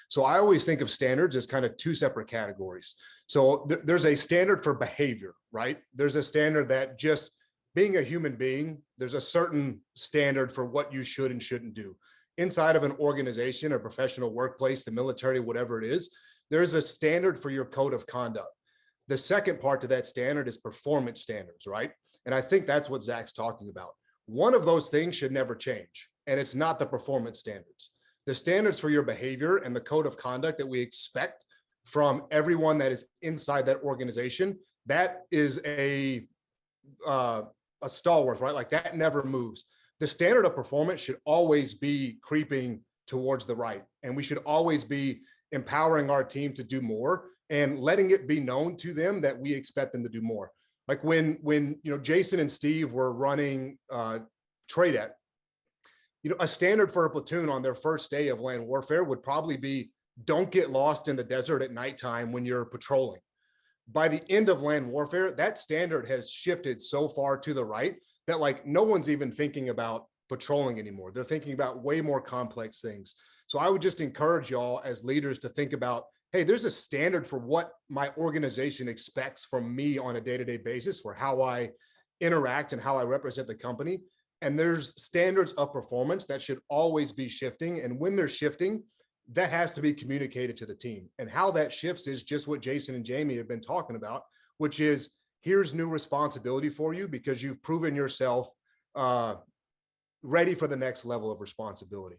So I always think of standards as kind of two separate categories. So there's a standard for behavior, right? There's a standard that just being a human being, there's a certain standard for what you should and shouldn't do. Inside of an organization, a professional workplace, the military, whatever it is, there's a standard for your code of conduct. The second part to that standard is performance standards, right? And I think that's what Zach's talking about. One of those things should never change, and it's not the performance standards. The standards for your behavior and the code of conduct that we expect from everyone that is inside that organization, that is a stalwart, right? Like that never moves. The standard of performance should always be creeping towards the right, and we should always be empowering our team to do more and letting it be known to them that we expect them to do more. Like when Jason and Steve were running TRADET, a standard for a platoon on their first day of land warfare would probably be, don't get lost in the desert at nighttime when you're patrolling. By the end of land warfare, that standard has shifted so far to the right that like no one's even thinking about patrolling anymore. They're thinking about way more complex things. So I would just encourage y'all as leaders to think about, hey, there's a standard for what my organization expects from me on a day-to-day basis for how I interact and how I represent the company. And there's standards of performance that should always be shifting. And when they're shifting, that has to be communicated to the team. And how that shifts is just what Jason and Jamie have been talking about, which is here's new responsibility for you because you've proven yourself ready for the next level of responsibility.